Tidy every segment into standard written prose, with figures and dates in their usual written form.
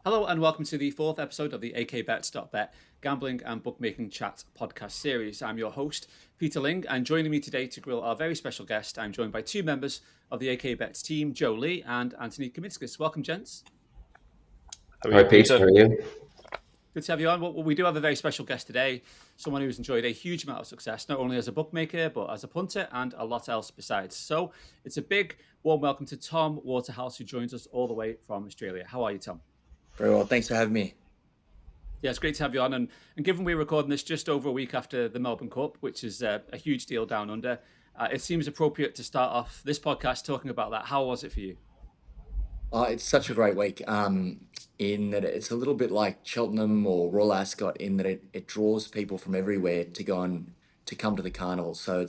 Hello and welcome to the fourth episode of the akbets.bet Gambling and Bookmaking Chat podcast series. I'm your host, Peter Ling, and joining me today to grill our very special guest, I'm joined by two members of the AKBets team, Joe Lee and Anthony Kaminskis. Welcome, gents. Hi, Pete. How are you? Good to have you on. Well, we do have a very special guest today, someone who's enjoyed a huge amount of success, not only as a bookmaker, but as a punter and a lot else besides. So it's a big warm welcome to Tom Waterhouse, who joins us all the way from Australia. How are you, Tom? Very well. Thanks for having me. Yeah, it's great to have you on. And given we're recording this just over a week after the Melbourne Cup, which is a huge deal down under, it seems appropriate to start off this podcast talking about that. How was it for you? It's such a great week in that it's a little bit like Cheltenham or Royal Ascot in that it draws people from everywhere to come to the carnival. So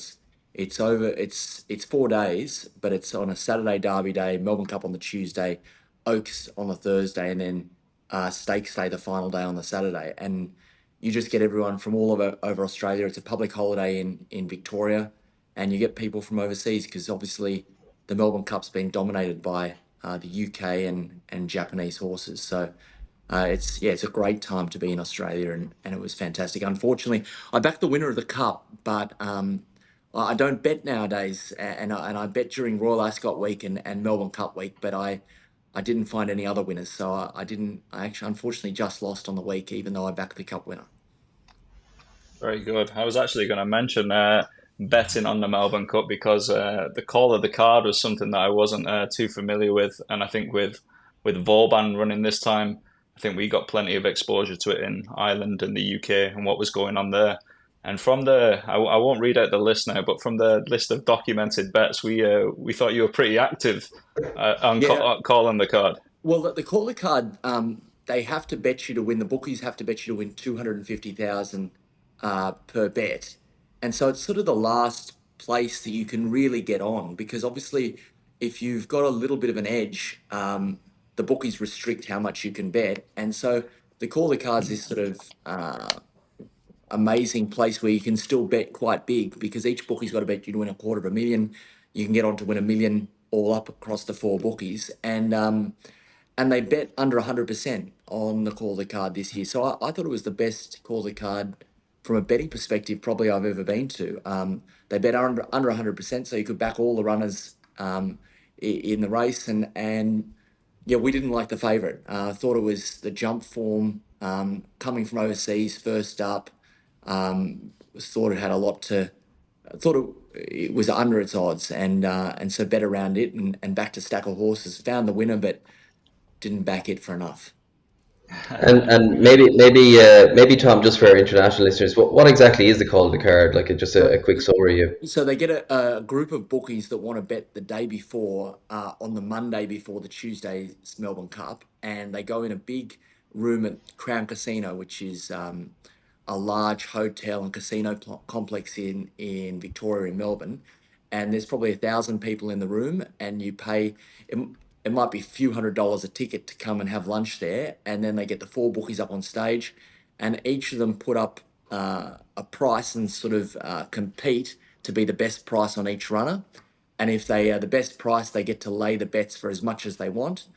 it's 4 days, but it's on a Saturday Derby day, Melbourne Cup on the Tuesday, Oaks on the Thursday, and then Stakes Day the final day on the Saturday. And you just get everyone from all over Australia. It's a public holiday in Victoria, and you get people from overseas because obviously the Melbourne Cup's been dominated by the UK and Japanese horses. So it's a great time to be in Australia, and it was fantastic. Unfortunately, I backed the winner of the Cup, but I don't bet nowadays, and I bet during Royal Ascot week and Melbourne Cup week, but I didn't find any other winners, so I actually unfortunately just lost on the week, even though I backed the Cup winner. Very good. I was actually going to mention betting on the Melbourne Cup because the call of the card was something that I wasn't too familiar with, and I think with Vauban running this time, I think we got plenty of exposure to it in Ireland and the UK and what was going on there. And from I won't read out the list now, but from the list of documented bets, we thought you were pretty active on calling the card. Well, the call the card, they have to bet you to win. The bookies have to bet you to win 250,000 per bet, and so it's sort of the last place that you can really get on, because obviously, if you've got a little bit of an edge, the bookies restrict how much you can bet, and so the call the cards is sort of amazing place where you can still bet quite big, because each bookie's got to bet you to win $250,000. You can get on to win $1 million all up across the four bookies, and they bet under 100% on the call the card this year. So I thought it was the best call the card from a betting perspective probably I've ever been to. They bet under 100%, so you could back all the runners in the race, and yeah, we didn't like the favourite. I thought it was the jump form coming from overseas first up. Thought it had a lot to. Thought it was under its odds, and so bet around it and backed a stack of horses. Found the winner, but didn't back it for enough. And maybe Tom, just for our international listeners, what exactly is the call of the card? Like just a quick summary of. So they get a group of bookies that want to bet the day before, on the Monday before the Tuesday's Melbourne Cup, and they go in a big room at Crown Casino, which is a large hotel and casino complex in Victoria, in Melbourne, and there's probably 1,000 people in the room, and you pay. It might be a few $100s a ticket to come and have lunch there, and then they get the four bookies up on stage, and each of them put up a price and sort of compete to be the best price on each runner. And if they are the best price, they get to lay the bets for as much as they want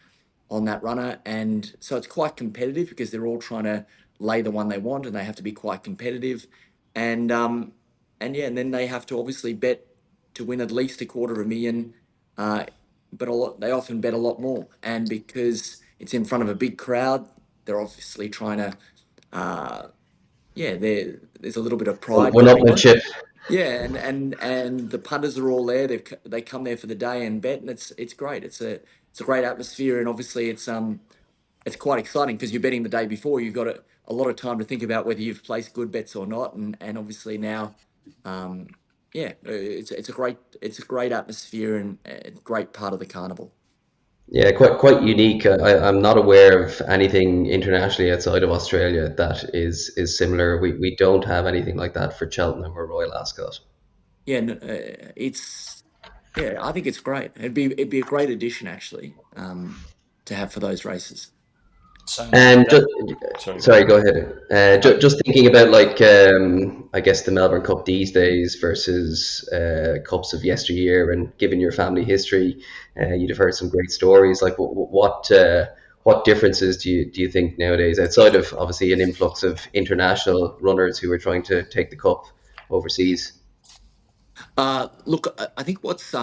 on that runner. And so it's quite competitive because they're all trying to lay the one they want, and they have to be quite competitive. And and then they have to obviously bet to win at least $250,000. But they often bet a lot more, and because it's in front of a big crowd, they're obviously trying to, there's a little bit of pride. One-upmanship. Yeah, and the punters are all there. They come there for the day and bet, and it's great. It's a great atmosphere, and obviously it's quite exciting because you're betting the day before. You've got a lot of time to think about whether you've placed good bets or not, and obviously now. It's a great atmosphere and a great part of the carnival. Yeah, quite unique. I'm not aware of anything internationally outside of Australia that is similar. We don't have anything like that for Cheltenham or Royal Ascot. Yeah, I think it's great. It'd be a great addition actually, to have for those races. And sorry, go ahead. Just thinking about I guess the Melbourne Cup these days versus cups of yesteryear, and given your family history, you'd have heard some great stories. Like what what differences do you think nowadays, outside of obviously an influx of international runners who are trying to take the cup overseas? Look, I think what's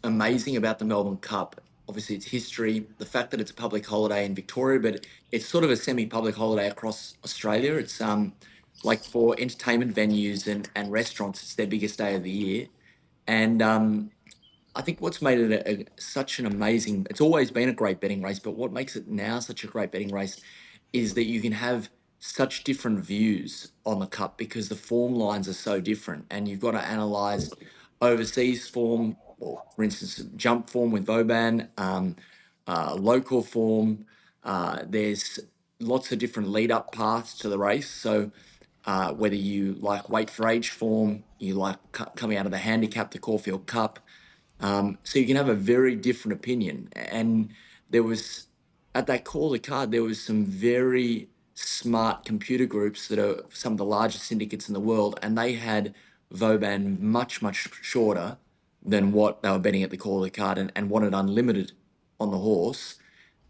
amazing about the Melbourne Cup, obviously its history, the fact that it's a public holiday in Victoria, but it's sort of a semi-public holiday across Australia. It's like for entertainment venues and restaurants, it's their biggest day of the year. And I think what's made it such an amazing, it's always been a great betting race, but what makes it now such a great betting race is that you can have such different views on the cup because the form lines are so different and you've got to analyze overseas form, or for instance, jump form with Vauban, local form. There's lots of different lead up paths to the race. So whether you like weight for age form, you like coming out of the handicap, the Caulfield Cup, so you can have a very different opinion. And there was, at that call the card, there was some very smart computer groups that are some of the largest syndicates in the world, and they had Vauban much, much shorter than what they were betting at the call of the card and wanted unlimited on the horse.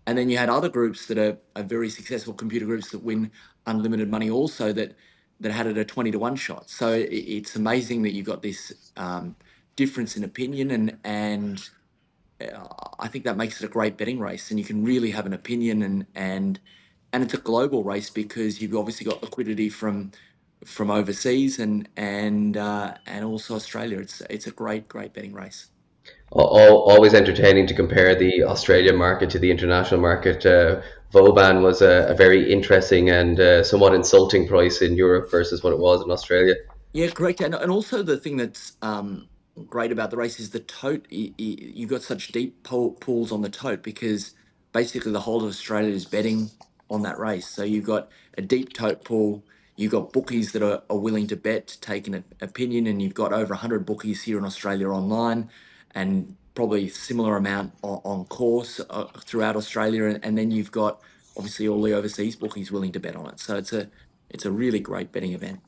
And then you had other groups that are very successful computer groups that win unlimited money also that had it a 20-1 shot. So it's amazing that you've got this difference in opinion and I think that makes it a great betting race, and you can really have an opinion and it's a global race because you've obviously got liquidity from overseas and also Australia. It's a great betting race. Always entertaining to compare the Australian market to the international market. Vauban was a very interesting and somewhat insulting price in Europe versus what it was in Australia. Yeah, correct. And also the thing that's great about the race is the tote. You've got such deep pools on the tote because basically the whole of Australia is betting on that race. So you've got a deep tote pool. You've got bookies that are willing to bet, take an opinion, and you've got over 100 bookies here in Australia online and probably similar amount on course throughout Australia. And then you've got obviously all the overseas bookies willing to bet on it. So it's a really great betting event.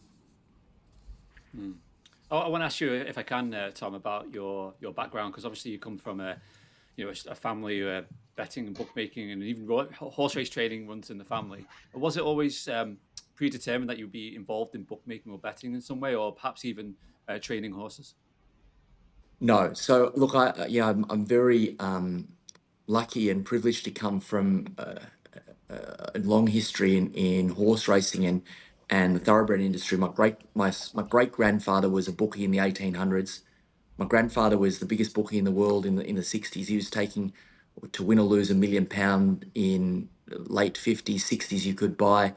Oh, I want to ask you if I can, Tom, about your background because obviously you come from a family where betting and bookmaking and even horse race trading runs in the family. Was it always predetermined that you'd be involved in bookmaking or betting in some way, or perhaps even training horses? No. So look, I'm very lucky and privileged to come from a long history in horse racing and the thoroughbred industry. My great grandfather was a bookie in the 1800s. My grandfather was the biggest bookie in the world in the 60s. He was taking to win or lose £1 million in late 50s, 60s. You could buy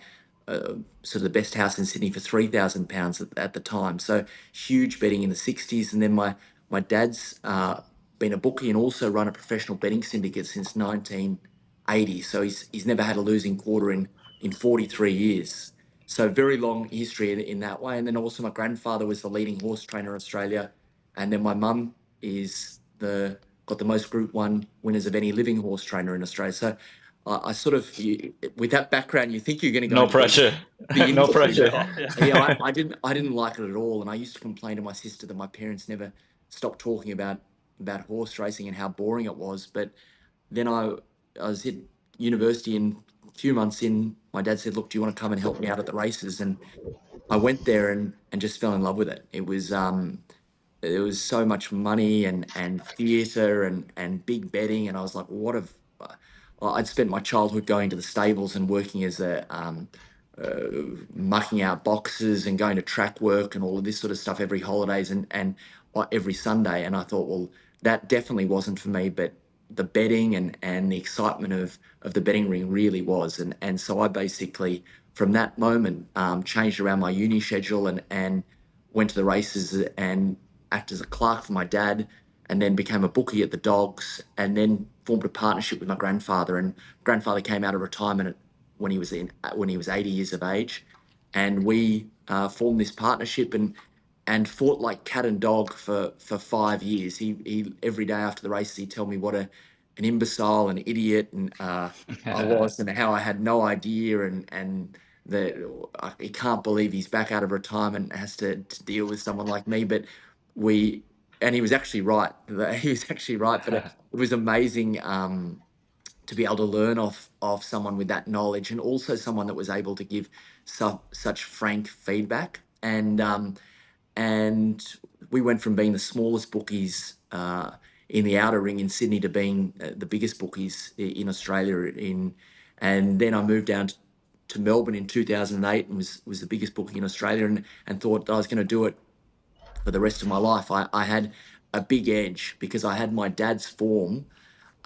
sort of the best house in Sydney for £3,000 at the time. So huge betting in the 60s. And then my dad's been a bookie and also run a professional betting syndicate since 1980. So he's never had a losing quarter in 43 years. So very long history in that way. And then also my grandfather was the leading horse trainer in Australia. And then my mum is got the most Group 1 winners of any living horse trainer in Australia. So I sort of, with that background, you think you're going to go No into pressure. the No industry, pressure. but yeah, I didn't like it at all, and I used to complain to my sister that my parents never stopped talking about horse racing and how boring it was. But then I was at university, and a few months in, my dad said, "Look, do you want to come and help me out at the races?" And I went there and just fell in love with it. It was there was so much money and theatre and big betting, and I was like, what have well, I'd spent my childhood going to the stables and working as a mucking out boxes and going to track work and all of this sort of stuff every holidays and every Sunday. And I thought, well, that definitely wasn't for me, but the betting and the excitement of the betting ring really was. And so I basically, from that moment, changed around my uni schedule and went to the races and acted as a clerk for my dad, and then became a bookie at the Dogs, and then formed a partnership with my grandfather. And grandfather came out of retirement when he was 80 years of age, and we formed this partnership and fought like cat and dog for 5 years. He every day after the races he'd tell me what an imbecile, an idiot, and I was, and how I had no idea, and that he can't believe he's back out of retirement and has to deal with someone like me. But and he was actually right. He was actually right, but it was amazing. to be able to learn off someone with that knowledge, and also someone that was able to give such frank feedback. And we went from being the smallest bookies in the outer ring in Sydney to being the biggest bookies in Australia. And then I moved down to Melbourne in 2008 and was the biggest bookie in Australia, and thought I was going to do it for the rest of my life. I had a big edge because I had my dad's form.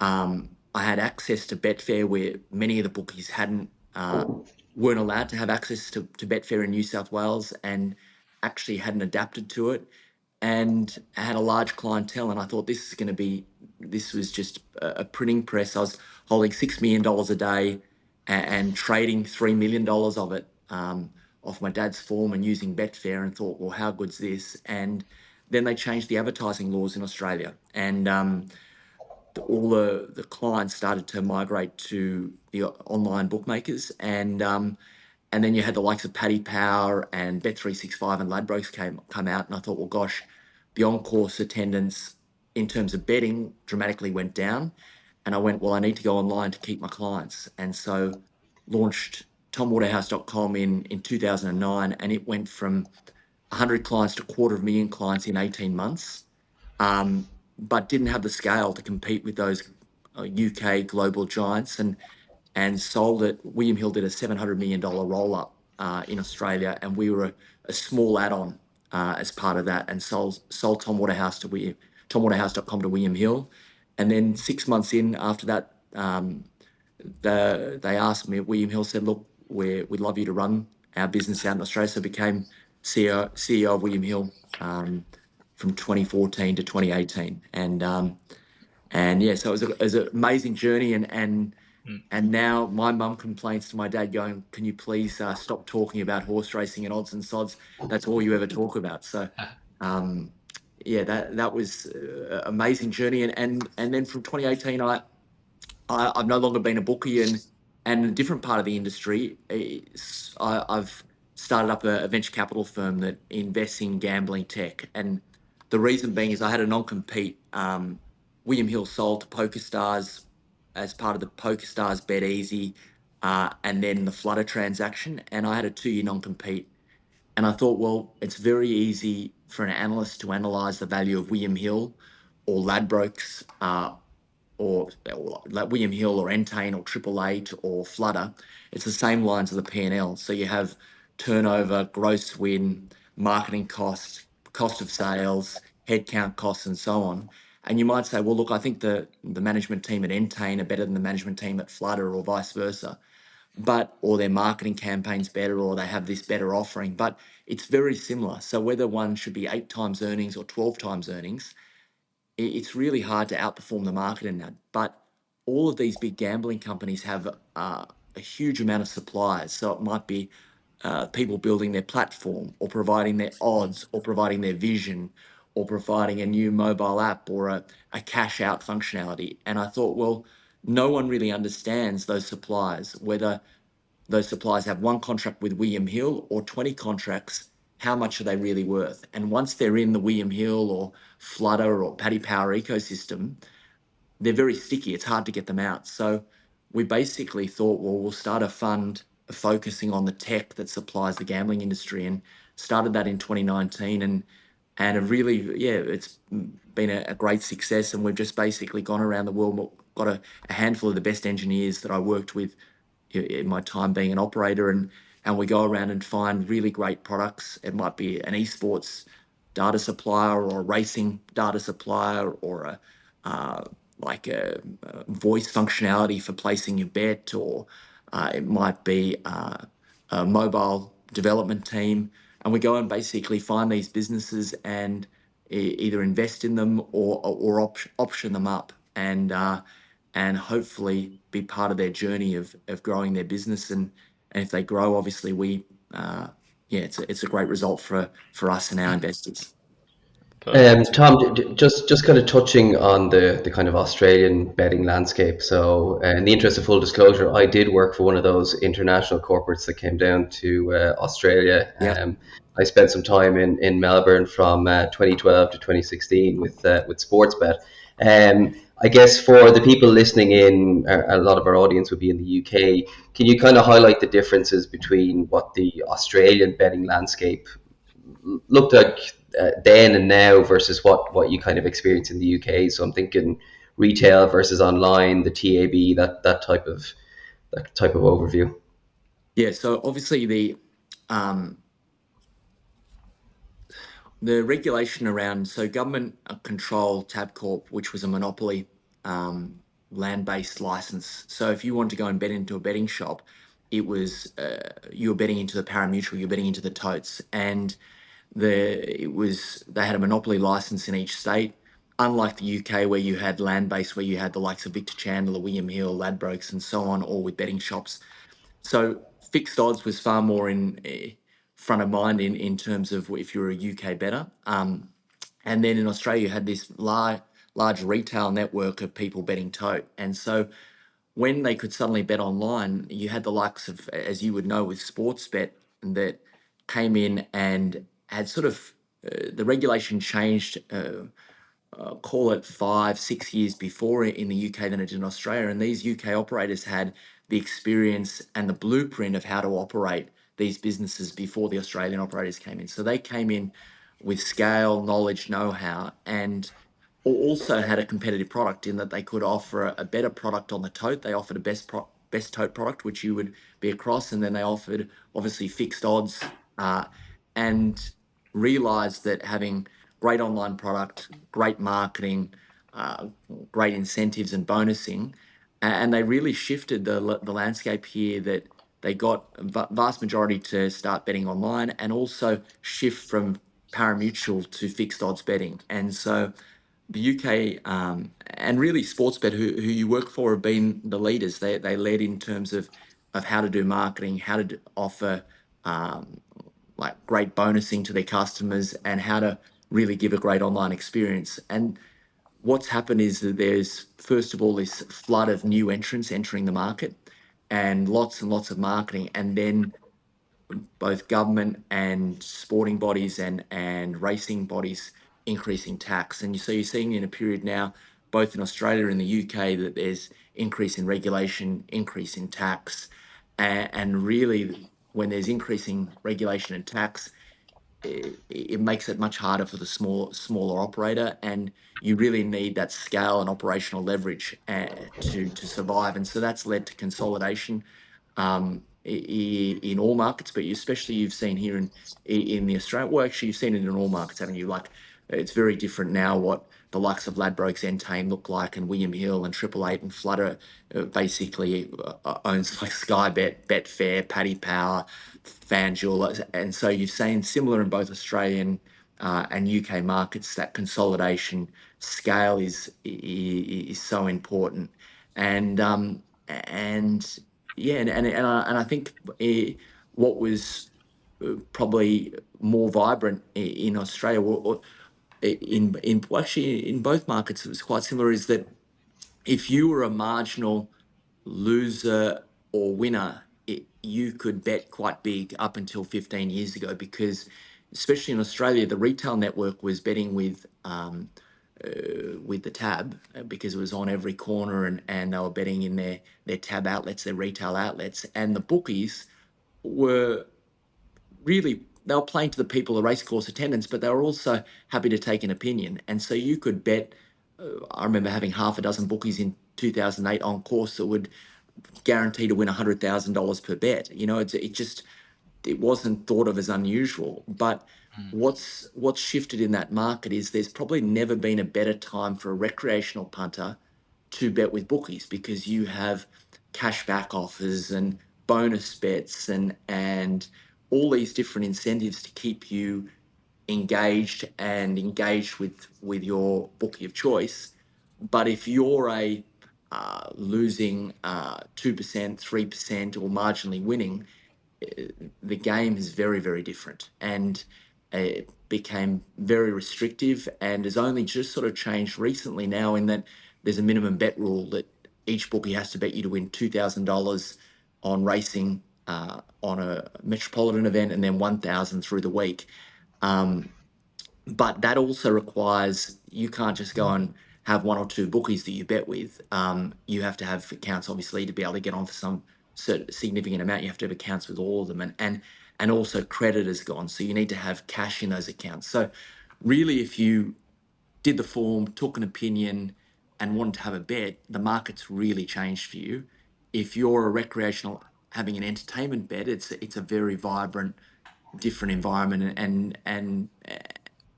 I had access to Betfair where many of the bookies weren't allowed to have access to Betfair in New South Wales, and actually hadn't adapted to it. And I had a large clientele, and I thought this was just a printing press. I was holding $6 million a day and trading $3 million of it off my dad's form and using Betfair, and thought, well, how good's this? And then they changed the advertising laws in Australia, and all the clients started to migrate to the online bookmakers, and then you had the likes of Paddy Power and Bet365 and Ladbrokes come out, and I thought, well, gosh, the on-course attendance in terms of betting dramatically went down, and I went, well, I need to go online to keep my clients, and so launched tomwaterhouse.com in 2009, and it went from 100 clients to 250,000 clients in 18 months. But didn't have the scale to compete with those UK global giants, and sold it. William Hill did a $700 million roll up in Australia, and we were a small add-on as part of that, and sold Tom Waterhouse tomwaterhouse.com to William Hill. And then 6 months in after that, they asked me, William Hill said, look, we'd love you to run our business out in Australia. So I became CEO of William Hill from 2014 to 2018. And yeah, so it was an amazing journey. And now my mum complains to my dad going, can you please stop talking about horse racing and odds and sods? That's all you ever talk about. So yeah, that was an amazing journey. And then from 2018, I've no longer been a bookie, and a different part of the industry. I've started up a venture capital firm that invests in gambling tech, and the reason being is I had a non-compete. William Hill sold to PokerStars as part of the PokerStars Bet Easy, and then the Flutter transaction, and I had a 2-year non-compete. And I thought, well, it's very easy for an analyst to analyse the value of William Hill or Ladbrokes, or like William Hill or Entain or Triple Eight or Flutter. It's the same lines of the P&L. So you have turnover, gross win, marketing costs, cost of sales, headcount costs, and so on. And you might say, well, look, I think the management team at Entain are better than the management team at Flutter, or vice versa. Or their marketing campaign's better, or they have this better offering. But it's very similar. So whether one should be 8 times earnings or 12 times earnings, it's really hard to outperform the market in that. But all of these big gambling companies have a huge amount of suppliers. So it might be people building their platform, or providing their odds, or providing their vision, or providing a new mobile app, or a cash out functionality. And I thought, well, no one really understands those suppliers, whether those suppliers have one contract with William Hill or 20 contracts. How much are they really worth? And once they're in the William Hill or Flutter or Paddy Power ecosystem, they're very sticky. It's hard to get them out. So we basically thought, well, we'll start a fund focusing on the tech that supplies the gambling industry, and started that in 2019. And have really, yeah, it's been a great success. And we've just basically gone around the world, got a handful of the best engineers that I worked with in my time being an operator, and we go around and find really great products. It might be an esports data supplier, or a racing data supplier, or a voice functionality for placing your bet, or it might be a mobile development team. And we go and basically find these businesses and either invest in them or option them up, and hopefully be part of their journey of growing their business. And if they grow, obviously it's a great result for us and our investors. Tom, just kind of touching on the kind of Australian betting landscape. So, in the interest of full disclosure, I did work for one of those international corporates that came down to Australia. Yeah. I spent some time in Melbourne from 2012 to 2016 with Sportsbet. I guess for the people listening in, a lot of our audience would be in the UK. Can you kind of highlight the differences between what the Australian betting landscape looked like then and now versus what you kind of experience in the UK? So I'm thinking retail versus online, the TAB, that type of overview. Yeah, so obviously um, the regulation around, so government control Tabcorp, which was a monopoly land-based license. So if you wanted to go and bet into a betting shop, it was you were betting into the parimutuel, you're betting into the totes, and they had a monopoly license in each state. Unlike the UK, where you had land-based, where you had the likes of Victor Chandler, William Hill, Ladbrokes, and so on, all with betting shops. So fixed odds was far more in front of mind in terms of if you're a UK bettor. And then in Australia, you had this large retail network of people betting tote. And so when they could suddenly bet online, you had the likes of, as you would know, with Sportsbet that came in and had sort of the regulation changed. Call it 5, 6 years before in the UK than it did in Australia. And these UK operators had the experience and the blueprint of how to operate these businesses before the Australian operators came in. So they came in with scale, knowledge, know-how, and also had a competitive product in that they could offer a better product on the tote. They offered a best tote product, which you would be across, and then they offered obviously fixed odds, and realized that having great online product, great marketing, uh, great incentives and bonusing, and they really shifted the landscape here that they got a vast majority to start betting online and also shift from parimutuel to fixed odds betting. And so the UK and really Sportsbet, who you work for, have been the leaders. They led in terms of how to do marketing, how to offer um, like great bonusing to their customers, and how to really give a great online experience. And what's happened is that there's first of all this flood of new entrants entering the market, and lots of marketing, and then both government and sporting bodies and racing bodies increasing tax. And so you're seeing in a period now, both in Australia and the UK, that there's increase in regulation, increase in tax, and really when there's increasing regulation and tax, it makes it much harder for the smaller operator, and you really need that scale and operational leverage to survive. And so that's led to consolidation in all markets, but especially you've seen here in the Australia. Well, actually, you've seen it in all markets, haven't you? Like it's very different now what the likes of Ladbrokes, Entain look like, and William Hill and Triple Eight and Flutter basically owns like Sky Bet, Betfair, Paddy Power, FanDuel, and so you've seen similar in both Australian and UK markets. That consolidation scale is so important, and and yeah, and I think what was probably more vibrant in Australia, or in well, actually in both markets, it was quite similar. Is that if you were a marginal loser or winner, you could bet quite big up until 15 years ago, because especially in Australia, the retail network was betting with the tab because it was on every corner, and they were betting in their tab outlets, their retail outlets, and the bookies were really, they were playing to the people, the racecourse attendance, but they were also happy to take an opinion. And so you could bet. I remember having half a dozen bookies in 2008 on course that would guarantee to win $100,000 per bet. You know, it wasn't thought of as unusual. But what's shifted in that market is there's probably never been a better time for a recreational punter to bet with bookies, because you have cashback offers and bonus bets and all these different incentives to keep you engaged with your bookie of choice. But if you're a losing 2%, 3%, or marginally winning, the game is very different, and it became very restrictive, and has only just sort of changed recently now, in that there's a minimum bet rule that each bookie has to bet you to win $2,000 on racing on a metropolitan event, and then 1,000 through the week. But that also requires, you can't just go and have one or two bookies that you bet with. You have to have accounts, obviously, to be able to get on for some certain significant amount. You have to have accounts with all of them, and also credit is gone, so you need to have cash in those accounts. So really, if you did the form, took an opinion, and wanted to have a bet, the market's really changed for you. If you're a recreational having an entertainment bet, it's a very vibrant, different environment, and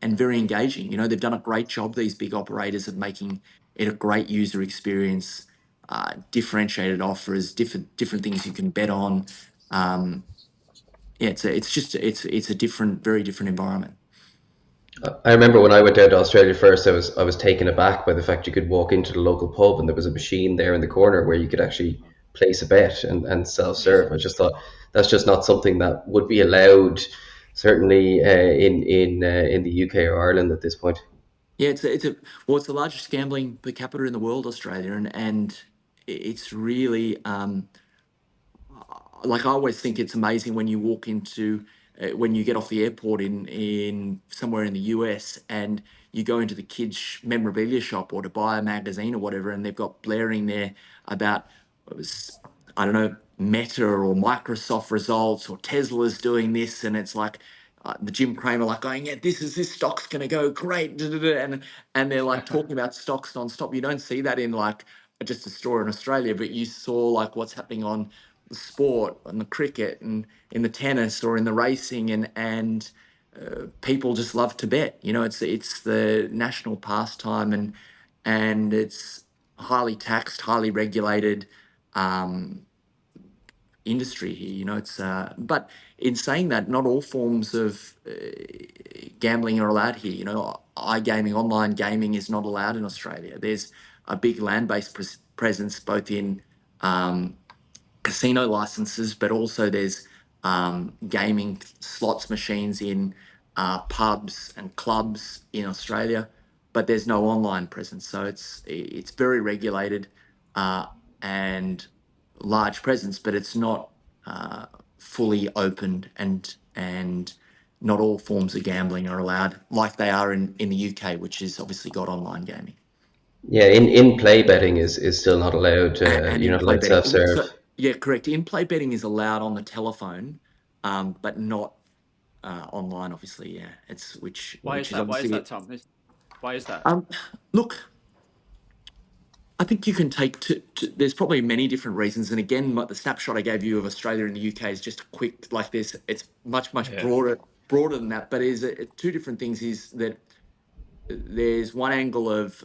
very engaging. You know, they've done a great job, these big operators, of making it a great user experience, differentiated offers, different things you can bet on. Yeah, it's a different, very different environment. I remember when I went down to Australia first, I was taken aback by the fact you could walk into the local pub and there was a machine there in the corner where you could actually place a bet and self-serve. I just thought that's just not something that would be allowed, certainly in the UK or Ireland at this point. Yeah, it's the largest gambling per capita in the world, Australia, and it's really like, I always think it's amazing when you walk into when you get off the airport in somewhere in the US, and you go into the kids memorabilia shop or to buy a magazine or whatever, and they've got blaring there about, I don't know, Meta or Microsoft results, or Tesla's doing this, and it's like, the Jim Cramer like going, yeah, this stock's gonna go great, da, da, da, and they're like talking about stocks nonstop. You don't see that in like just a store in Australia, but you saw like what's happening on the sport and the cricket and in the tennis or in the racing, and people just love to bet. You know, it's the national pastime, and it's highly taxed, highly regulated industry here. You know, it's but in saying that, not all forms of gambling are allowed here. You know, iGaming, online gaming is not allowed in Australia. There's a big land-based presence both in casino licenses, but also there's gaming slots machines in pubs and clubs in Australia, but there's no online presence. So it's very regulated and large presence, but it's not fully opened, and not all forms of gambling are allowed like they are in the UK, which has obviously got online gaming. Yeah, in play betting is still not allowed. And You're in not play allowed betting. self-serve. So yeah, correct. In play betting is allowed on the telephone, but not online. Obviously, yeah. It's Why which is is that? Why is obviously that, Tom? Why is that? look. I think you can take there's probably many different reasons, and again, like the snapshot I gave you of Australia and the UK is just a quick like this. It's much Yeah. broader than that. But is two different things. Is that there's one angle of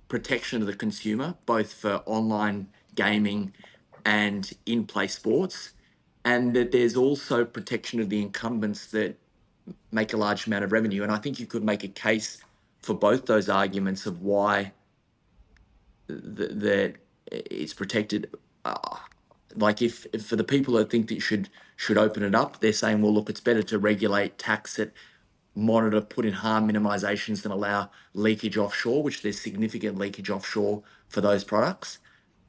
protection of the consumer, both for online gaming and in-play sports, and that there's also protection of the incumbents that make a large amount of revenue. And I think you could make a case for both those arguments of why that it's protected. Like if for the people that think that you should open it up, they're saying, well, look, it's better to regulate, tax it, monitor, put in harm minimizations than allow leakage offshore, which there's significant leakage offshore for those products.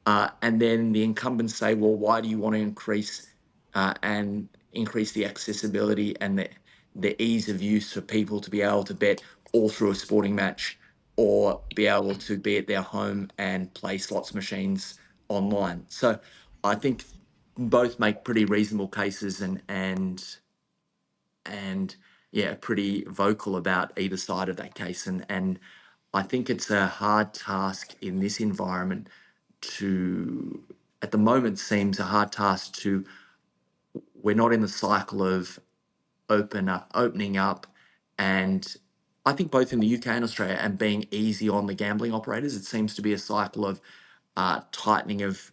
And then the incumbents say, well, why do you want to increase the accessibility and the ease of use for people to be able to bet all through a sporting match, or be able to be at their home and play slots machines online? So I think both make pretty reasonable cases, and yeah, pretty vocal about either side of that case. And I think it's a hard task in this environment to, at the moment, seems a hard task to, we're not in the cycle of opening up, and I think both in the UK and Australia, and being easy on the gambling operators. It seems to be a cycle of tightening of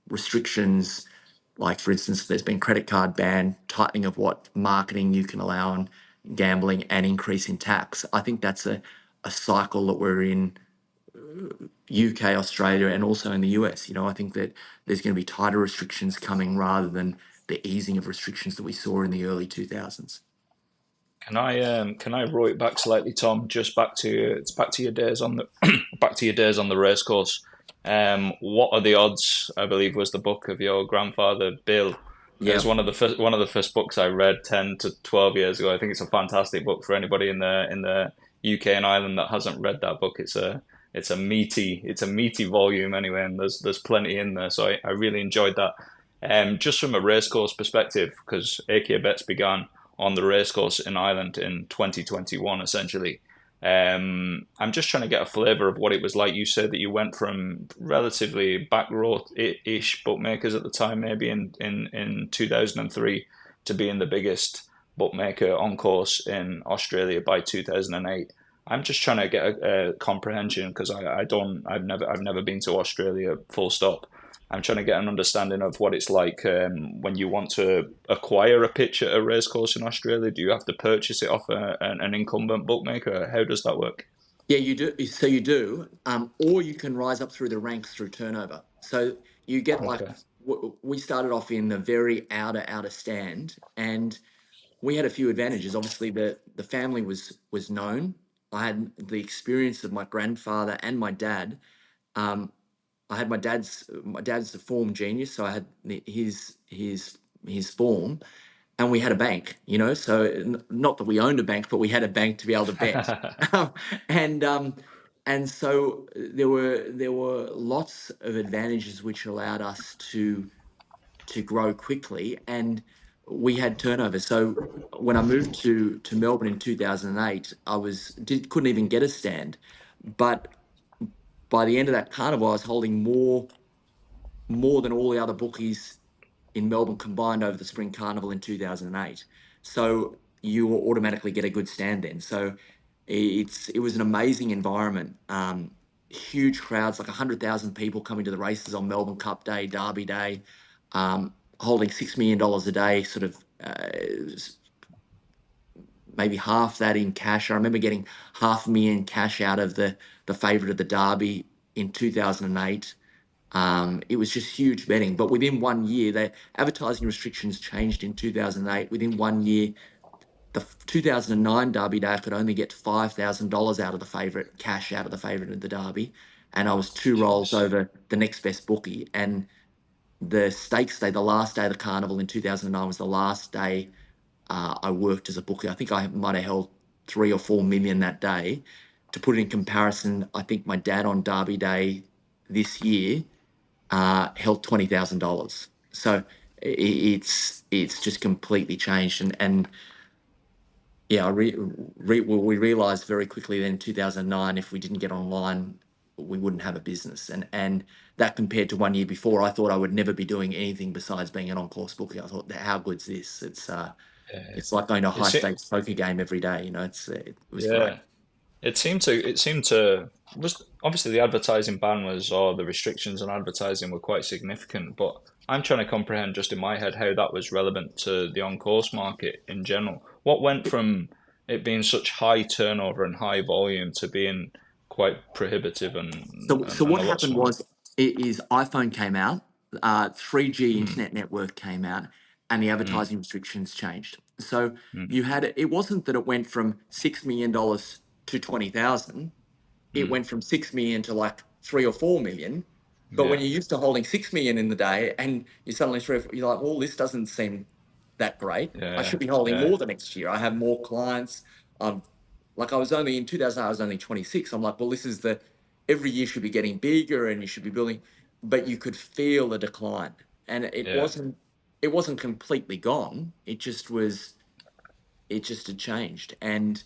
restrictions. Like, for instance, there's been credit card ban, tightening of what marketing you can allow on gambling, and increase in tax. I think that's a cycle that we're in, UK, Australia, and also in the US. You know, I think that there's going to be tighter restrictions coming rather than the easing of restrictions that we saw in the early 2000s. Can I roll it back slightly, Tom? Just back to your days on the back to your days on the race course. What are the odds? I believe was the book of your grandfather Bill. It Yeah. was one of the first books I read 10 to 12 years ago. I think it's a fantastic book for anybody in the UK and Ireland that hasn't read that book. It's a meaty volume anyway, and there's plenty in there. So I really enjoyed that. Just from a racecourse perspective, because AK Bets began on the racecourse in Ireland in 2021, essentially. I'm just trying to get a flavour of what it was like. You said that you went from relatively back row-ish bookmakers at the time, maybe in 2003, to being the biggest bookmaker on course in Australia by 2008. I'm just trying to get a comprehension because I've never been to Australia, full stop. I'm trying to get an understanding of what it's like when you want to acquire a pitch at a racecourse in Australia. Do you have to purchase it off an incumbent bookmaker? How does that work? Yeah, you do. So you do, or you can rise up through the ranks through turnover. So you get like Okay. we started off in the very outer stand, and we had a few advantages. Obviously, the family was known. I had the experience of my grandfather and my dad. Um, I had my dad's a form genius, so I had his form, and we had a bank. So not that we owned a bank, but we had a bank to be able to bet. Um, and and so there were lots of advantages which allowed us to grow quickly, and we had turnover. So when I moved to Melbourne in 2008, couldn't even get a stand, but by the end of that carnival, I was holding more than all the other bookies in Melbourne combined over the Spring Carnival in 2008. So you will automatically get a good stand then. So it was an amazing environment. Huge crowds, like 100,000 people coming to the races on Melbourne Cup Day, Derby Day, holding $6 million a day, sort of maybe half that in cash. I remember getting 500,000 cash out of the favourite of the Derby in 2008. It was just huge betting. But within 1 year, the advertising restrictions changed in 2008. Within 1 year, the 2009 Derby Day, I could only get $5,000 out of the favourite, cash out of the favourite of the Derby. And I was two rolls Jeez. over the next best bookie. And the stakes day, the last day of the carnival in 2009 was the last day I worked as a bookie. I think I might have held 3 or 4 million that day. To put it in comparison, I think my dad on Derby Day this year held $20,000. So it's just completely changed, and yeah, we realised very quickly then in 2009 if we didn't get online, we wouldn't have a business, and that compared to 1 year before, I thought I would never be doing anything besides being an on-course bookie. I thought, how good's this? Yeah. It's like going to a high It's it. stakes poker game every day. It was great. Yeah. It seemed to was obviously the advertising ban was or the restrictions on advertising were quite significant, but I'm trying to comprehend just in my head how that was relevant to the on-course market in general. What went from it being such high turnover and high volume to being quite prohibitive So and what a lot happened smaller? was, is iPhone came out, 3G Mm, internet network came out, and the mm, advertising restrictions changed. So mm, you had it wasn't that it went from $6 million to 20,000. It mm. went from 6 million to like 3 or 4 million. But when Yeah, you're used to holding 6 million in the day, and you suddenly you're like, well, this doesn't seem that great. I yeah, should be holding yeah, more the next year. I have more clients. Um, like I was only in 2000, I was only 26. I'm like, well, this is every year should be getting bigger, and you should be building, but you could feel the decline, and yeah, it wasn't completely gone. It just had changed, and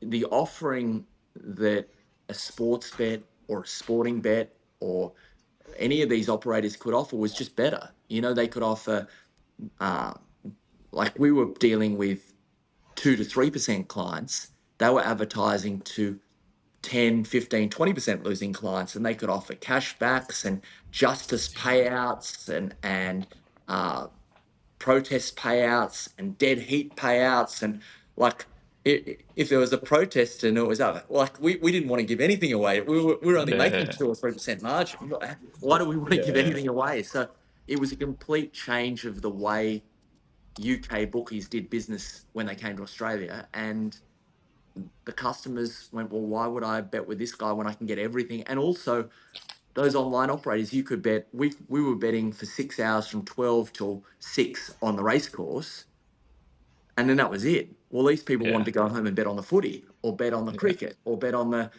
the offering that a sports bet or a sporting bet or any of these operators could offer was just better. They could offer, uh, like we were dealing with 2 to 3% clients. They were advertising to 10, 15, 20% losing clients, and they could offer cashbacks and justice payouts and uh, protest payouts and dead heat payouts, and like if there was a protest and it was over, like we didn't want to give anything away. We were only making yeah, 2 or 3% margin. Why do we want to give yeah, anything away? So it was a complete change of the way UK bookies did business when they came to Australia, and the customers went, well, why would I bet with this guy when I can get everything? And also those online operators, you could bet. We were betting for 6 hours from 12 till 6 on the race course, And then that was it. Well, these people wanted Yeah. to go home and bet on the footy, or bet on the Yeah. cricket, or bet on the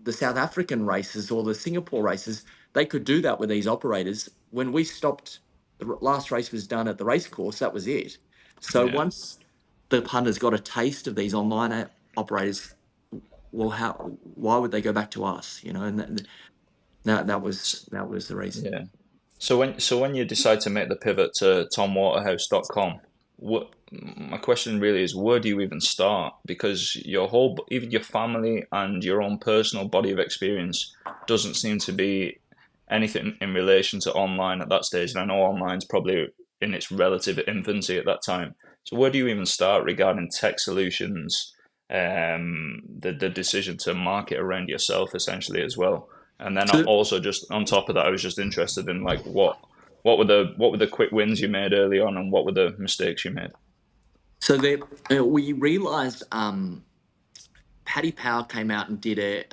the South African races or the Singapore races. They could do that with these operators. When we stopped, the last race was done at the racecourse. That was it. So Yeah. once the punters got a taste of these online operators, well, why would they go back to us? And that was the reason. Yeah. So when you decide to make the pivot to tomwaterhouse.com, what my question really is, where do you even start? Because even your family and your own personal body of experience doesn't seem to be anything in relation to online at that stage. And I know online's probably in its relative infancy at that time. So where do you even start regarding tech solutions, the decision to market around yourself essentially as well? And then So, also just on top of that, I was just interested in like what were the quick wins you made early on, and what were the mistakes you made? we realised Paddy Power came out and did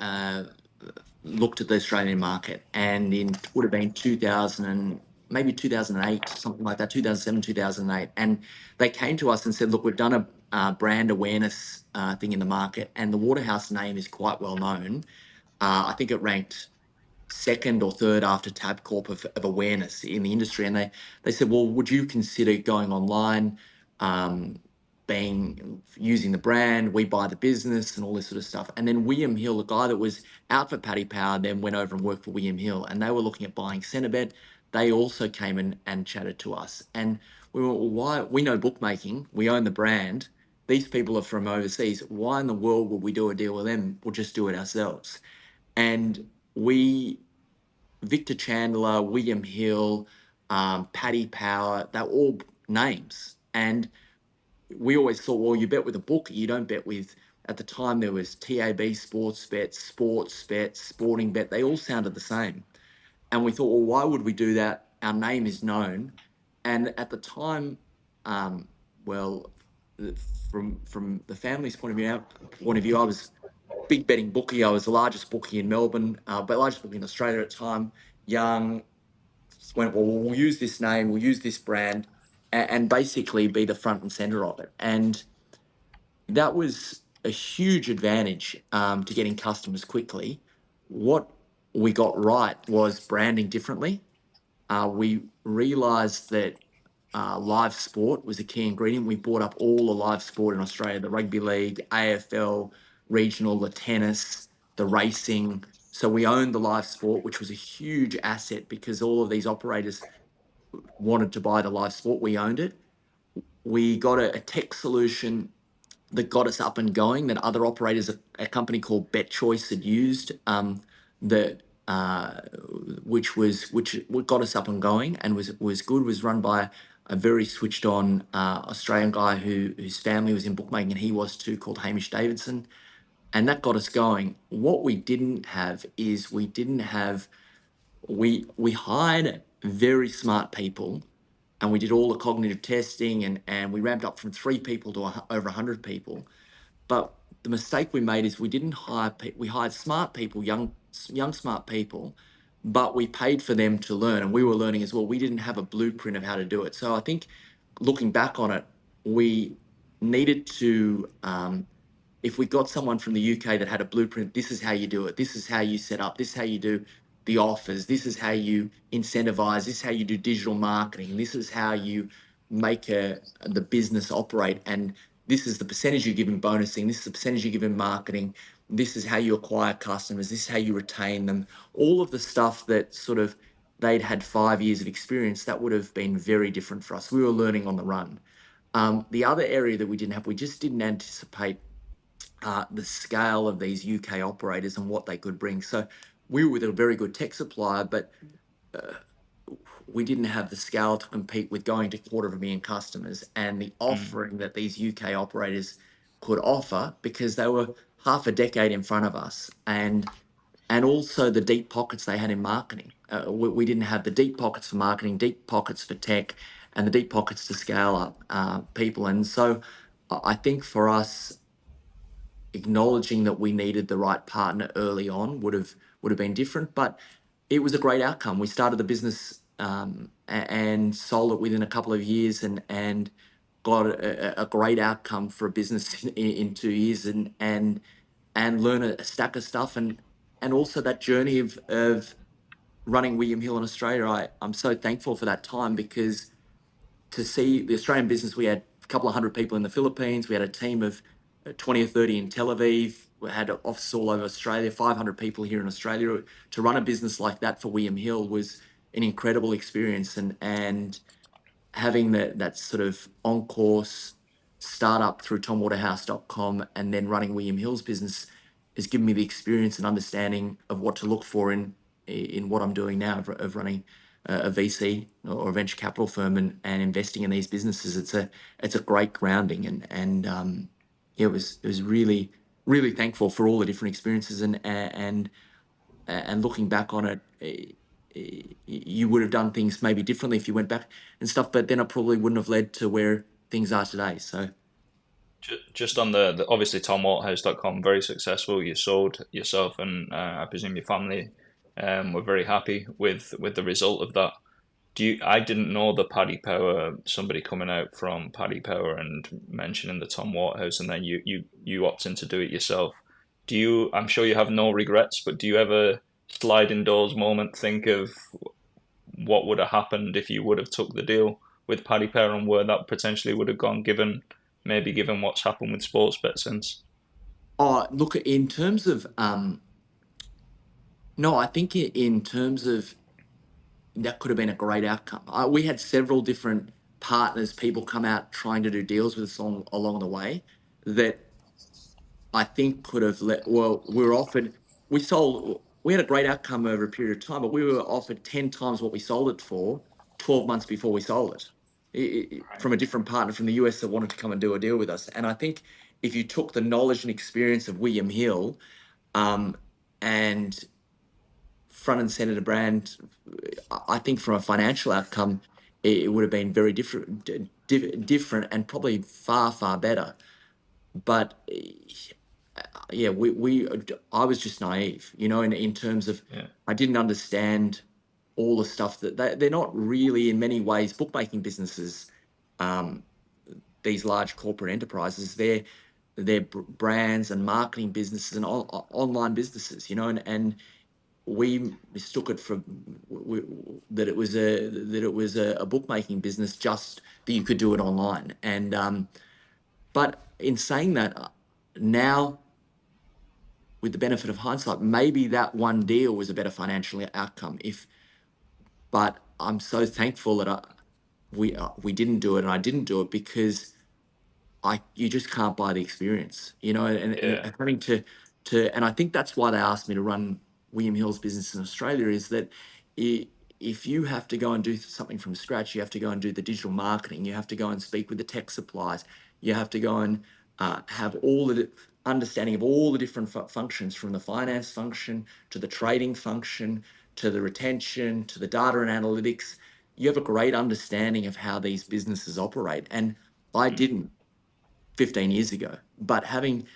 looked at the Australian market, and would have been 2000 and maybe 2008, something like that, 2007, 2008, and they came to us and said, "Look, we've done a brand awareness thing in the market, and the Waterhouse name is quite well known. I think it ranked second or third after Tabcorp of awareness in the industry." And they said, "Well, would you consider going online, um, using the brand? We buy the business and all this sort of stuff." And then William Hill, the guy that was out for Paddy Power, then went over and worked for William Hill, and they were looking at buying Centrebet. They also came in and chatted to us, and we were, "Well, why? We know bookmaking. We own the brand. These people are from overseas. Why in the world would we do a deal with them? We'll just do it ourselves." And Victor Chandler, William Hill, Paddy Power, they're all names. And we always thought, well, you bet with a book, you don't bet with, at the time there was TAB, Sports Bet, Sports Bet, Sporting Bet, they all sounded the same. And we thought, well, why would we do that? Our name is known. And at the time, um, well, from the family's point of view, I was big betting bookie. I was the largest bookie in Melbourne, but largest bookie in Australia at the time. Young, went, well, we'll use this name, we'll use this brand, and basically be the front and center of it. And that was a huge advantage to getting customers quickly. What we got right was branding differently. We realised that live sport was a key ingredient. We bought up all the live sport in Australia: the rugby league, AFL, regional, the tennis, the racing. So we owned the live sport, which was a huge asset because all of these operators wanted to buy the live sport. We owned it. We got a tech solution that got us up and going that other operators, a company called Bet Choice had used, that which got us up and going and was good. Was run by a very switched on Australian guy whose family was in bookmaking, and he was too, called Hamish Davidson, and that got us going. What we didn't have is we hired very smart people, and we did all the cognitive testing, and we ramped up from 3 people to over 100 people. But the mistake we made is we didn't we hired smart people, young smart people, but we paid for them to learn, and we were learning as well. We didn't have a blueprint of how to do it. So I think, looking back on it, we needed to, if we got someone from the UK that had a blueprint, this is how you do it, this is how you set up, this is how you do the offers, this is how you incentivize, this is how you do digital marketing, this is how you make the business operate, and this is the percentage you give in bonusing, this is the percentage you give in marketing, this is how you acquire customers, this is how you retain them. All of the stuff that sort of they'd had 5 years of experience, that would have been very different for us. We were learning on the run. The other area that we didn't have, we just didn't anticipate the scale of these UK operators and what they could bring. So we were with a very good tech supplier, but we didn't have the scale to compete with going to 250,000 customers and the Mm. offering that these UK operators could offer, because they were half a decade in front of us, and also the deep pockets they had in marketing. We didn't have the deep pockets for marketing, deep pockets for tech, and the deep pockets to scale up people. And so I think for us, acknowledging that we needed the right partner early on would have been different, but it was a great outcome. We started the business and sold it within a couple of years, and got a great outcome for a business in 2 years, and learn a stack of stuff, and also that journey of running William Hill in Australia. I'm so thankful for that time, because to see the Australian business, we had a couple of hundred people in the Philippines. We had a team of 20 or 30 in Tel Aviv. We had offices all over Australia, 500 people here in Australia. To run a business like that for William Hill was an incredible experience. And having that sort of on-course startup through tomwaterhouse.com and then running William Hill's business has given me the experience and understanding of what to look for in what I'm doing now of running a VC or a venture capital firm, and investing in these businesses. It's a great grounding, and it was really thankful for all the different experiences, and looking back on it, you would have done things maybe differently if you went back and stuff, but then it probably wouldn't have led to where things are today. So Just on the obviously tomwaterhouse.com, very successful. You sold yourself, and I presume your family were very happy with the result of that. I didn't know the Paddy Power, somebody coming out from Paddy Power and mentioning the Tom Waterhouse, and then you opt in to do it yourself. I'm sure you have no regrets, but do you ever sliding doors moment think of what would have happened if you would have took the deal with Paddy Power, and where that potentially would have gone, given what's happened with Sportsbet since? oh, look, in terms of no, I think in terms of that could have been a great outcome. We had several different partners, people come out trying to do deals with us along the way, that I think could have we were offered, we had a great outcome over a period of time, but we were offered 10 times what we sold it for 12 months before we sold it, from a different partner from the US that wanted to come and do a deal with us. And I think if you took the knowledge and experience of William Hill, and front and center the brand, I think from a financial outcome, it would have been very different, and probably far better. But yeah, I was just naive, in terms of, Yeah. I didn't understand all the stuff that they're not really, in many ways, bookmaking businesses. These large corporate enterprises, they're brands and marketing businesses and online businesses, and we mistook it for that it was a bookmaking business, just that you could do it online. And but in saying that, now with the benefit of hindsight, maybe that one deal was a better financial outcome. But I'm so thankful that we didn't do it, and I didn't do it, because you just can't buy the experience, and Yeah. having to and I think that's why they asked me to run William Hill's business in Australia, is that if you have to go and do something from scratch, you have to go and do the digital marketing, you have to go and speak with the tech suppliers, you have to go and have all the understanding of all the different functions, from the finance function to the trading function to the retention to the data and analytics. You have a great understanding of how these businesses operate, and I didn't 15 years ago. But having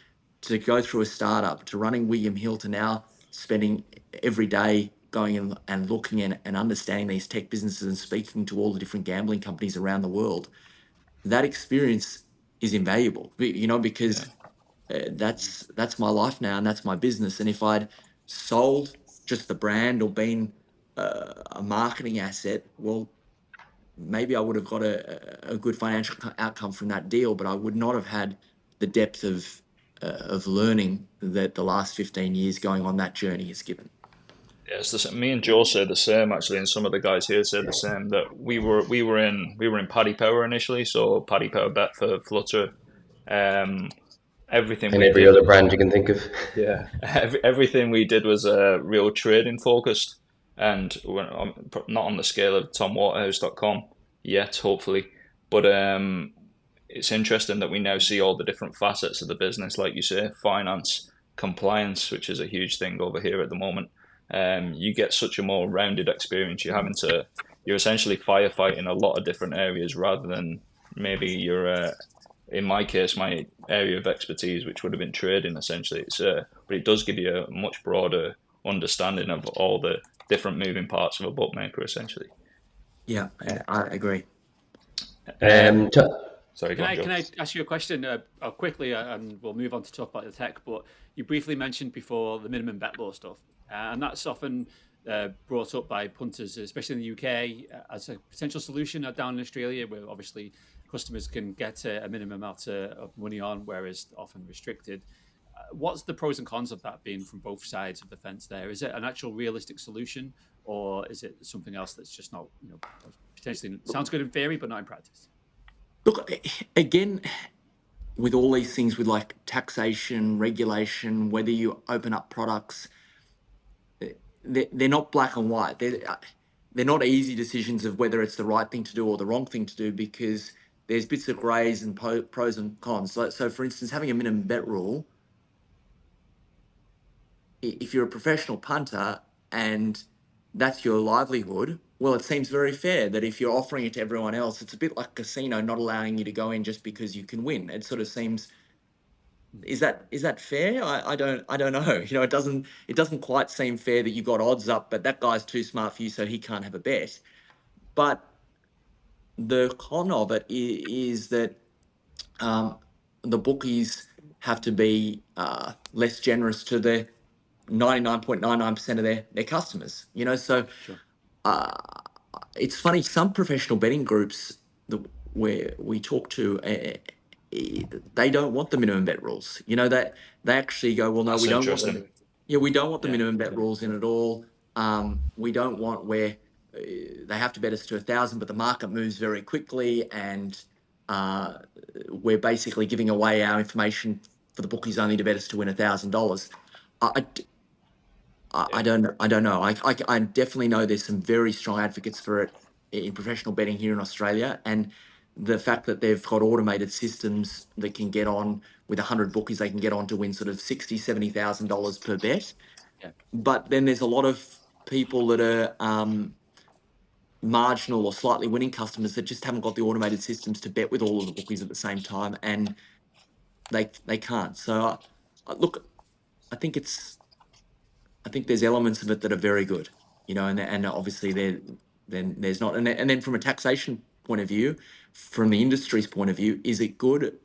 to go through a startup, to running William Hill, to now spending every day going in and looking and understanding these tech businesses and speaking to all the different gambling companies around the world, that experience is invaluable, because that's my life now, and that's my business. And if I'd sold just the brand or been a marketing asset, well, maybe I would have got a good financial outcome from that deal, but I would not have had the depth of learning that the last 15 years going on that journey has given. Yeah, it's the same. Me and Joe said the same actually, and some of the guys here said the same. That we were in Paddy Power initially, so Paddy Power Bet for Flutter. Everything And we every did, other brand you can think of. yeah, everything we did was real trading focused, and we're not on the scale of tomwaterhouse.com yet, hopefully. But it's interesting that we now see all the different facets of the business, like you say, finance, compliance, which is a huge thing over here at the moment. You get such a more rounded experience. You're essentially firefighting a lot of different areas, rather than maybe in my case, my area of expertise, which would have been trading essentially. But it does give you a much broader understanding of all the different moving parts of a bookmaker, essentially. Yeah, I agree. Um, Sorry, go on, Joe. Can I ask you a question quickly, and we'll move on to talk about the tech. But you briefly mentioned before the minimum bet law stuff, and that's often brought up by punters, especially in the UK, as a potential solution down in Australia, where obviously customers can get a minimum amount of money on, whereas often restricted. What's the pros and cons of that being from both sides of the fence? There is it an actual realistic solution, or is it something else that's just not, potentially sounds good in theory but not in practice? Look, again, with all these things with like taxation, regulation, whether you open up products, they're not black and white. They're not easy decisions of whether it's the right thing to do or the wrong thing to do, because there's bits of greys and pros and cons. So for instance, having a minimum bet rule, if you're a professional punter and that's your livelihood, well, it seems very fair that if you're offering it to everyone else, it's a bit like a casino not allowing you to go in just because you can win. It sort of seems, is that fair? I don't know. It doesn't quite seem fair that you got odds up, but that guy's too smart for you, so he can't have a bet. But the con of it is that the bookies have to be less generous to their 99.99% of their customers. So Sure. It's funny. Some professional betting groups where we talk to, they don't want the minimum bet rules. That they actually go, well, no, That's we don't want interesting. them. Yeah, we don't want the Yeah. minimum bet rules in at all. We don't want where they have to bet us to 1,000, but the market moves very quickly, and we're basically giving away our information for the bookies only to bet us to win $1,000. I don't know. I definitely know there's some very strong advocates for it in professional betting here in Australia, and the fact that they've got automated systems that can get on with 100 bookies, they can get on to win sort of $60,000-$70,000 per bet. Yeah. But then there's a lot of people that are marginal or slightly winning customers that just haven't got the automated systems to bet with all of the bookies at the same time, and they can't. So look, I think there's elements of it that are very good, and obviously then there's not, and then from a taxation point of view, from the industry's point of view, is it good?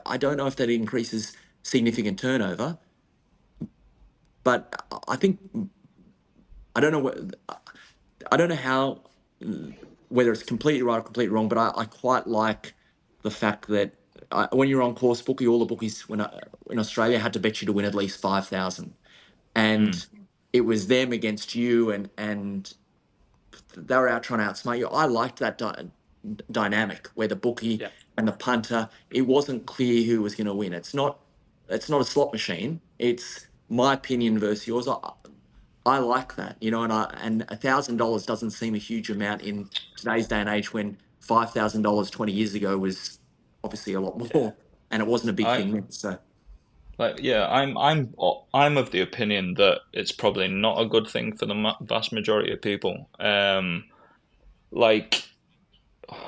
I don't know if that increases significant turnover, but I think I don't know how, whether it's completely right or completely wrong, but I quite like the fact that when you're on course bookie, all the bookies in Australia had to bet you to win at least 5,000, and it was them against you, and they were out trying to outsmart you. I liked that dynamic where the bookie Yeah. and the punter, it wasn't clear who was going to win. It's not a slot machine. It's my opinion versus yours. I like that, and $1,000 doesn't seem a huge amount in today's day and age, when $5,000 20 years ago was obviously a lot more, and it wasn't a big thing then. So I'm of the opinion that it's probably not a good thing for the vast majority of people. Like,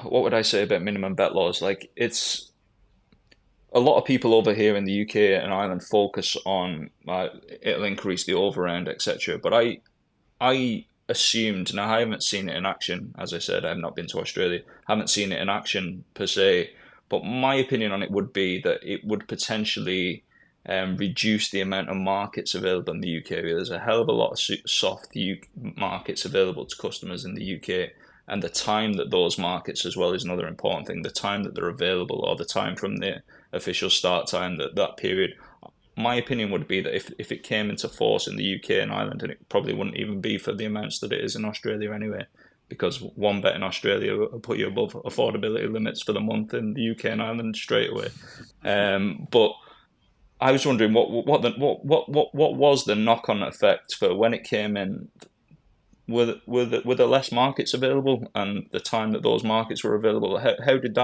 what would I say about minimum bet laws? Like, it's a lot of people over here in the UK and Ireland focus on it'll increase the overround, etc. But I assumed, now I haven't seen it in action, as I said, I've not been to Australia, haven't seen it in action per se, but my opinion on it would be that it would potentially reduce the amount of markets available in the UK. There's a hell of a lot of soft markets available to customers in the UK, and the time that those markets as well is another important thing. The time that they're available, or the time from the official start time, that period. My opinion would be that if it came into force in the UK and Ireland, and it probably wouldn't even be for the amounts that it is in Australia anyway, because one bet in Australia will put you above affordability limits for the month in the UK and Ireland straight away. But I was wondering what was the knock-on effect for when it came in? Were there less markets available, and the time that those markets were available, how did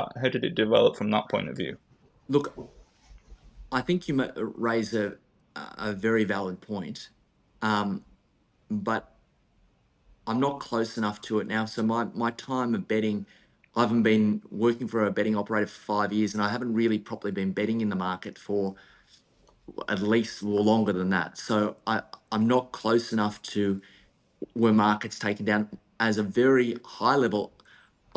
it develop from that point of view? look, I think you raise a very valid point, but I'm not close enough to it now. So my time of betting, I haven't been working for a betting operator for 5 years, and I haven't really properly been betting in the market for at least longer than that. So I'm not close enough to were markets taken down as a very high level.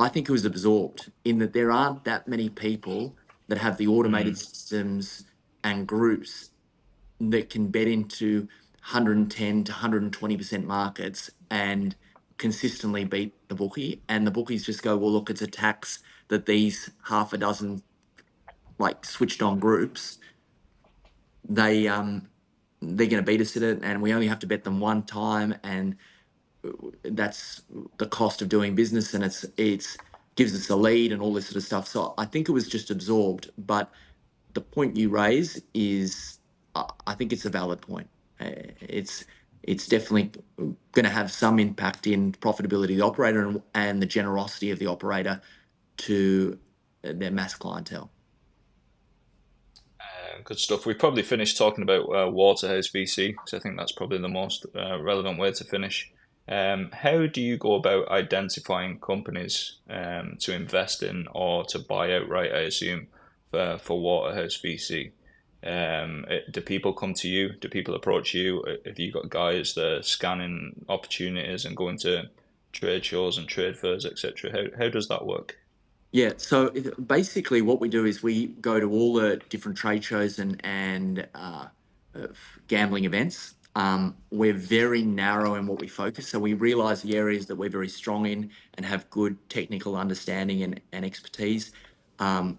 I think it was absorbed in that there aren't that many people that have the automated systems and groups that can bet into 110 to 120% markets and consistently beat the bookie. And the bookies just go, well, look, it's a tax that these half a dozen like switched on groups, they're going to beat us at it, and we only have to bet them one time, and that's the cost of doing business, and it's gives us a lead and all this sort of stuff. So I think it was just absorbed. But the point you raise is, I think it's a valid point. It's definitely going to have some impact in profitability of the operator and the generosity of the operator to their mass clientele. Good stuff. We probably finished talking about Waterhouse VC because I think that's probably the most relevant way to finish. How do you go about identifying companies to invest in or to buy outright, I assume, for Waterhouse VC? Do people come to you? Do people approach you? Have you got guys that are scanning opportunities and going to trade shows and trade fairs, etc.? How does that work? Yeah, so basically what we do is we go to all the different trade shows and gambling events. We're very narrow in what we focus, so we realise the areas that we're very strong in and have good technical understanding and expertise.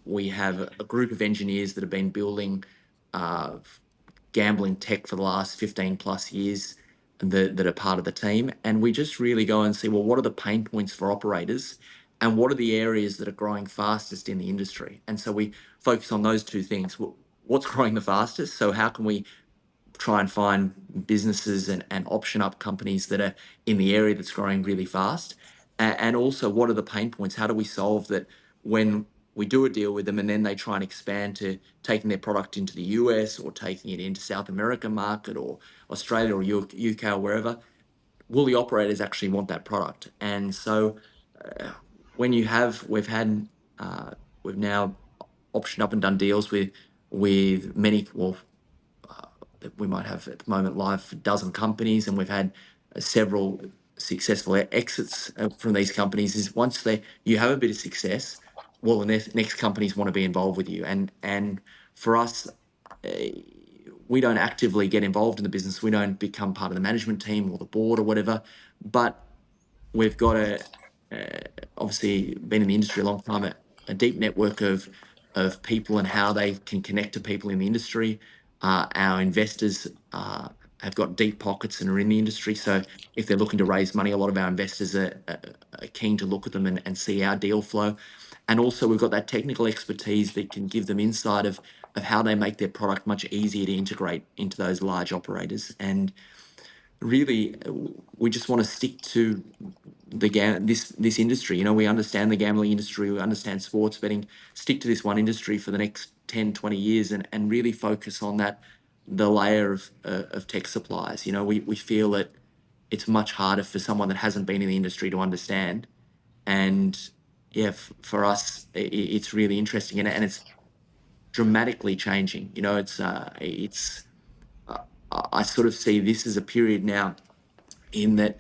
We have a group of engineers that have been building uh, gambling tech for the last 15 plus years that are part of the team. And we just really go and see, well, what are the pain points for operators and what are the areas that are growing fastest in the industry? And so we focus on those two things. What's growing the fastest? So how can we try and find businesses and option up companies that are in the area that's growing really fast? And also, what are the pain points? How do we solve that when we do a deal with them and then they try and expand to taking their product into the US or taking it into South American market or Australia or UK or wherever? Will the operators actually want that product? And so when you have, uh, we've now optioned up and done deals with many, well, we might have at the moment live a dozen companies, and we've had several successful exits from these companies. Is once you have a bit of success, well, the next companies want to be involved with you, and for us, we don't actively get involved in the business. We don't become part of the management team or the board or whatever, but we've got obviously been in the industry a long time, a deep network of people and how they can connect to people in the industry. Our investors have got deep pockets and are in the industry. So if they're looking to raise money, a lot of our investors are keen to look at them and see our deal flow. And also we've got that technical expertise that can give them insight of how they make their product much easier to integrate into those large operators. And really, we just want to stick to this industry. You know, we understand the gambling industry, we understand sports betting. Stick to this one industry for the next 10, 20 years and really focus on that, the layer of tech suppliers. You know, we feel that it's much harder for someone that hasn't been in the industry to understand. And yeah, for us, it's really interesting and it's dramatically changing. You know, I sort of see this as a period now in that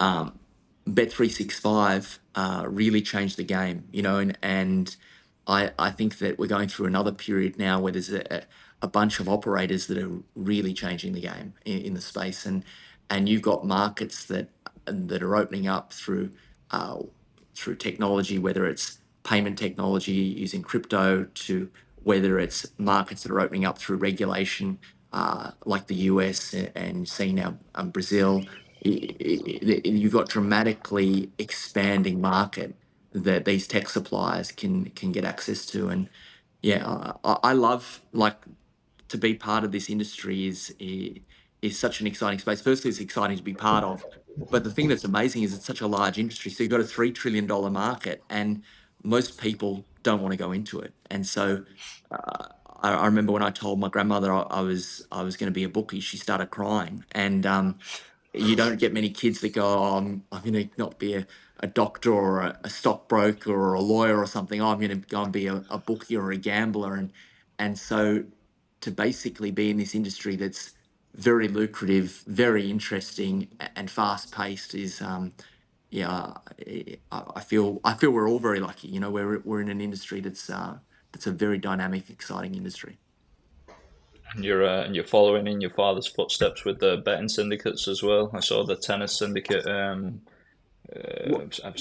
Bet365 really changed the game, you know, and I think that we're going through another period now where there's a bunch of operators that are really changing the game in the space, and you've got markets that are opening up through technology, whether it's payment technology using crypto to whether it's markets that are opening up through regulation, like the US and seeing now Brazil. You've got dramatically expanding market that these tech suppliers can get access to. And yeah, I love like to be part of this industry is such an exciting space. Firstly, it's exciting to be part of, but the thing that's amazing is it's such a large industry. So you've got a $3 trillion market, and most people don't want to go into it. And so I remember when I told my grandmother I was going to be a bookie, she started crying. And you don't get many kids that go, oh, I'm going to not be a doctor or a stockbroker or a lawyer or something. Oh, I'm going to go and be a bookie or a gambler. And so to basically be in this industry that's very lucrative, very interesting, and fast paced yeah, I feel we're all very lucky. You know, we're in an industry that's a very dynamic, exciting industry. And you're following in your father's footsteps with the betting syndicates as well. I saw the tennis syndicate. Have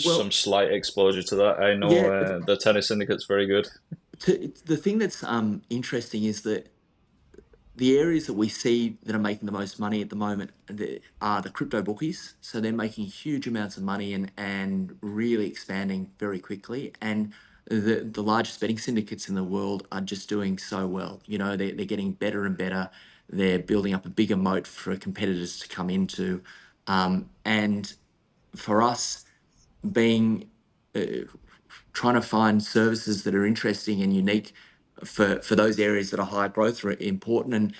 Well, some slight exposure to that. I know yeah. the tennis syndicate's very good. The thing that's interesting is that the areas that we see that are making the most money at the moment are the crypto bookies. So they're making huge amounts of money and really expanding very quickly. And the largest betting syndicates in the world are just doing so well. You know, they're getting better and better. They're building up a bigger moat for competitors to come into. And for us, being trying to find services that are interesting and unique for those areas that are high growth are important.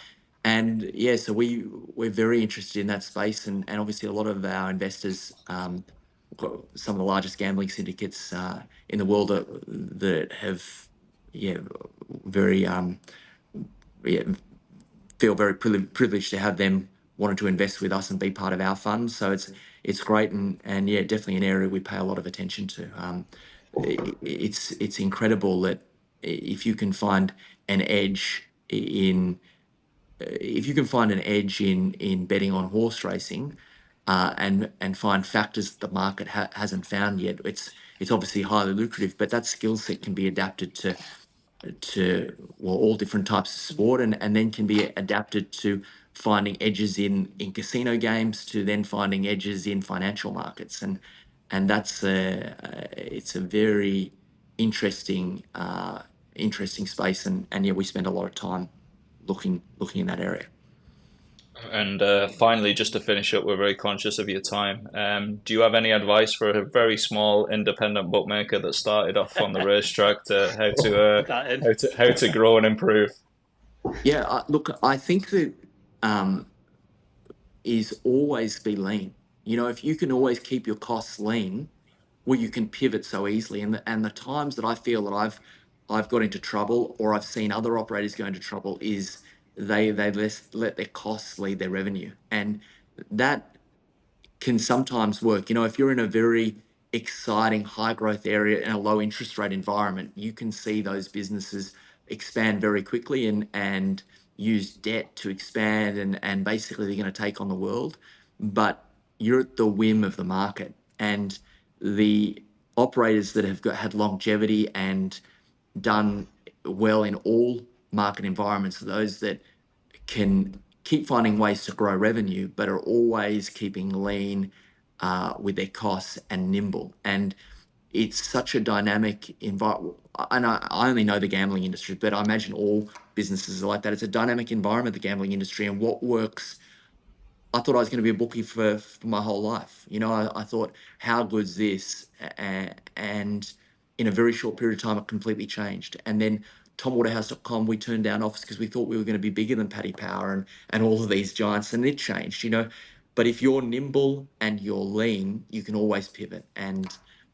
And yeah, so we're very interested in that space, and obviously a lot of our investors, got some of the largest gambling syndicates in the world that have, yeah, very yeah, feel very privileged to have them wanting to invest with us and be part of our fund. So it's great, and yeah, definitely an area we pay a lot of attention to. It's incredible that if you can find an edge in in betting on horse racing, and find factors that the market hasn't found yet, it's obviously highly lucrative. But that skill set can be adapted to all different types of sport, and then can be adapted to finding edges in casino games, to then finding edges in financial markets, and that's it's a very interesting interesting space, and yeah, we spend a lot of time looking in that area. And finally, just to finish up, we're very conscious of your time. Do you have any advice for a very small independent bookmaker that started off on the racetrack to Put that in. how to grow and improve? Yeah, look, I think that um, is always be lean. You know, if you can always keep your costs lean, well, you can pivot so easily. And the times that I feel that I've got into trouble, or I've seen other operators go into trouble, is they let their costs lead their revenue, and that can sometimes work. You know, if you're in a very exciting high growth area in a low interest rate environment, you can see those businesses expand very quickly and use debt to expand, and basically they're going to take on the world. But you're at the whim of the market, and the operators that have had longevity and done well in all market environments are those that can keep finding ways to grow revenue, but are always keeping lean with their costs and nimble. And it's such a dynamic environment. And I only know the gambling industry, but I imagine all businesses are like that. It's a dynamic environment, the gambling industry, and what works. I thought I was going to be a bookie for my whole life. You know, I thought, how good's this? And in a very short period of time, it completely changed. And then TomWaterhouse.com, we turned down offers because we thought we were going to be bigger than Paddy Power and all of these giants, and it changed, you know. But if you're nimble and you're lean, you can always pivot. And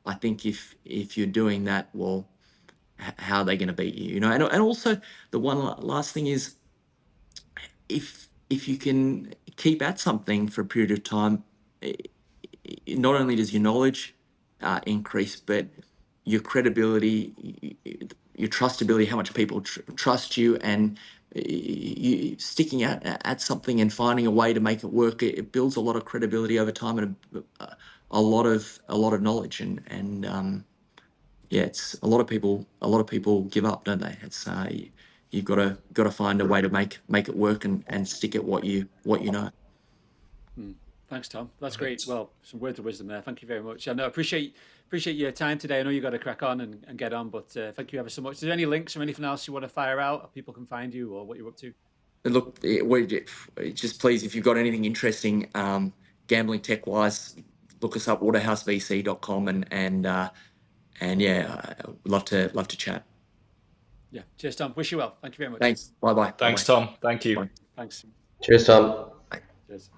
I think if you're doing that, well, how are they going to beat you? You know, and also the one last thing is, if you can keep at something for a period of time, not only does your knowledge increase, but your credibility, your trustability, how much people trust you, and you sticking at something and finding a way to make it work. It builds a lot of credibility over time, and a lot of knowledge, and yeah, it's a lot of people give up, don't they? It's you've got to find a way to make it work, and stick at what you know. Thanks, Tom. That's great. Perfect. Well, some words of wisdom there. Thank you very much. And I appreciate your time today. I know you got to crack on and get on, but thank you ever so much. Is there any links or anything else you want to fire out, or people can find you, or what you're up to? And look, just please, if you've got anything interesting, gambling tech wise, look us up, waterhousevc.com, and yeah, I'd love to chat. Yeah. Cheers, Tom. Wish you well. Thank you very much. Thanks. Bye bye. Thanks, Tom. Thank you. Thanks. Cheers, Tom. Cheers.